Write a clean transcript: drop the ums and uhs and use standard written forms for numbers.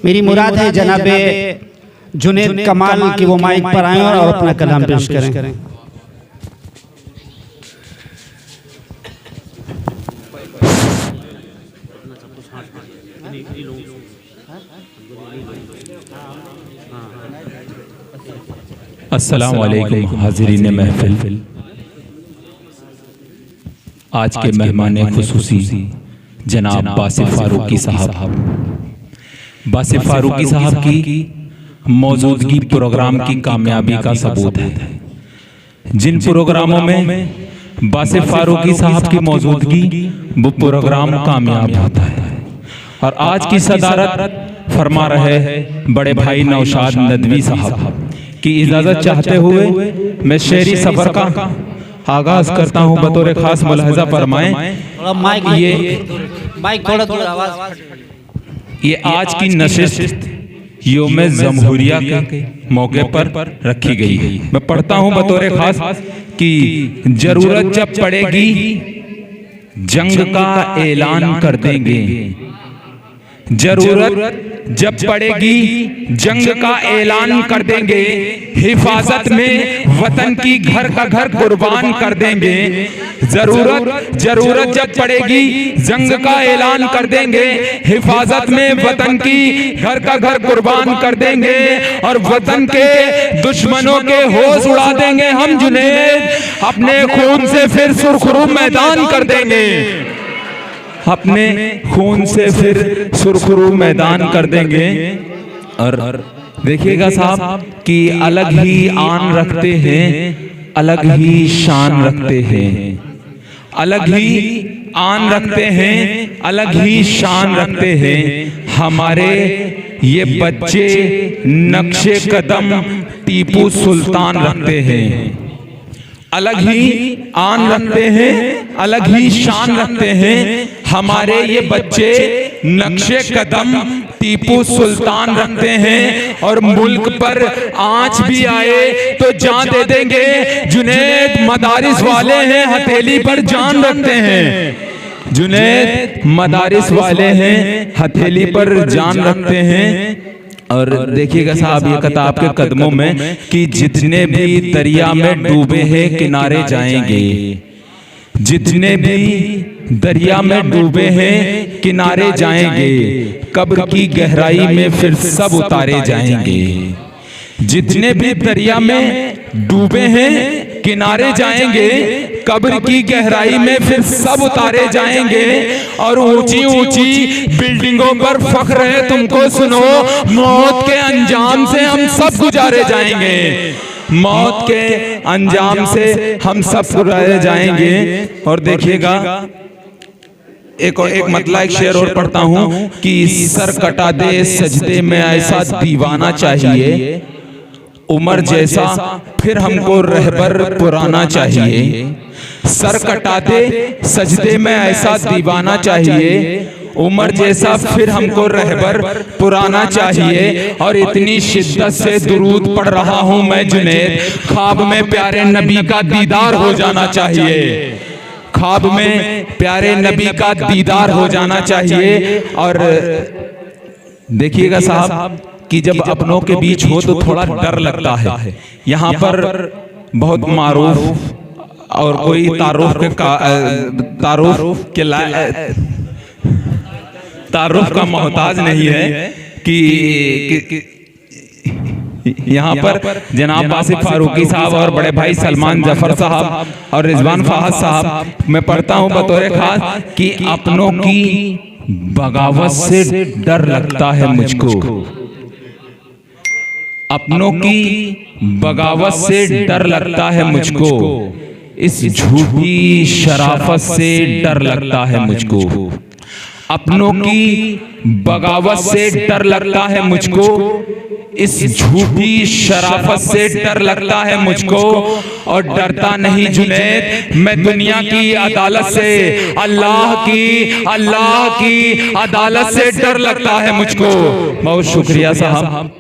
मेरी मुराद है जनाबे जुनैद कमाल की वो माइक पर आए और अपना कलाम पेश करें। अस्सलामु अलैकुम हाज़िरीन महफिल। आज के मेहमान खुसूसी जनाब बासिफ फारूकी साहब, बासिफ फारूकी साहब की मौजूदगी प्रोग्राम की कामयाबी का सबूत है। जिन प्रोग्रामों में बासिफ फारूकी साहब की मौजूदगी वो प्रोग्राम कामयाब होता है। और आज की सदारत फरमा रहे बड़े भाई नौशाद नदवी साहब की इजाजत चाहते हुए मैं शेरी सफर का आगाज करता हूं। बतौर खास मुलाहजा फरमाएं, ये आज की नशिस्त योम जमहूरिया के मौके पर रखी गई है। मैं पढ़ता हूं बतौर खास कि जरूरत जब पड़ेगी जंग का ऐलान कर देंगे, जरूरत जब पड़ेगी जंग का ऐलान कर देंगे, हिफाजत में वतन की घर का घर कुर्बान कर देंगे। जरूरत जब पड़ेगी जंग का ऐलान कर देंगे, हिफाजत में वतन की घर का घर कुर्बान कर देंगे और वतन के दुश्मनों के होश उड़ा देंगे। हम जुनैद अपने खून से फिर सुरखरू मैदान कर देंगे, अपने खून से फिर सुरखरू मैदान कर देंगे। और देखिएगा साहब कि अलग ही आन रखते हैं, अलग ही शान रखते हैं, अलग ही आन रखते हैं, अलग ही शान रखते हैं। हमारे ये बच्चे नक्शे कदम टीपू सुल्तान रखते हैं, अलग ही आन रखते हैं, अलग ही शान रखते हैं। हमारे ये बच्चे नक्शे कदम टीपू सुल्तान रखते हैं और मुल्क पर आंच भी आए तो जान दे देंगे। जुनैद मदारिस वाले हैं, हथेली पर जान रखते हैं। जुनैद मदारिस वाले हैं, हथेली पर जान रखते हैं। और देखिएगा साहब ये कथा आपके कदमों में कि जितने भी दरिया में डूबे हैं किनारे जाएंगे, जितने भी दरिया में डूबे हैं किनारे जाएंगे, कब्र की गहराई में फिर सब उतारे जाएंगे। जितने भी दरिया में डूबे हैं किनारे जाएंगे, कब्र की गहराई में फिर सब उतारे जाएंगे। और ऊंची ऊंची बिल्डिंगों पर फख्र है तुमको सुनो, मौत के अंजाम से हम सब गुजारे जाएंगे, मौत के अंजाम से हम सब गुजारे जाएंगे। और देखिएगा एक मतलब एक शेर और पढ़ता हूं कि सर कटा दे सजदे में ऐसा दीवाना चाहिए, उमर जैसा फिर हमको रहबर पुराना चाहिए। सर कटा दे सजदे में ऐसा दीवाना चाहिए, उमर जैसा फिर हमको रहबर पुराना चाहिए। और इतनी शिद्दत से दुरूद पढ़ रहा हूं मैं जुनैद, ख्वाब में प्यारे नबी का दीदार हो जाना चाहिए, ख्वाब में प्यारे नबी का दीदार हो जाना चाहिए। और देखिएगा साहब कि जब अपनों के बीच हो तो थोड़ा डर लगता है। यहाँ पर बहुत मारूफ और कोई तारुफ का मोहताज नहीं है कि यहाँ पर जनाब बासिफ फारूकी साहब और बड़े भाई सलमान जफर साहब और रिजवान फहद साहब, मैं पढ़ता हूँ बतौर खास कि अपनों की बगावत से डर लगता है मुझको, अपनों की बगावत से डर लगता है मुझको, इस झूठी शराफत से डर लगता है मुझको, अपनों की बगावत से डर लगता है मुझको, इस झूठी शराफत से डर लगता है मुझको। और डरता नहीं जुनैद मैं दुनिया की अदालत से, अल्लाह की अदालत से डर लगता है मुझको। बहुत शुक्रिया साहब।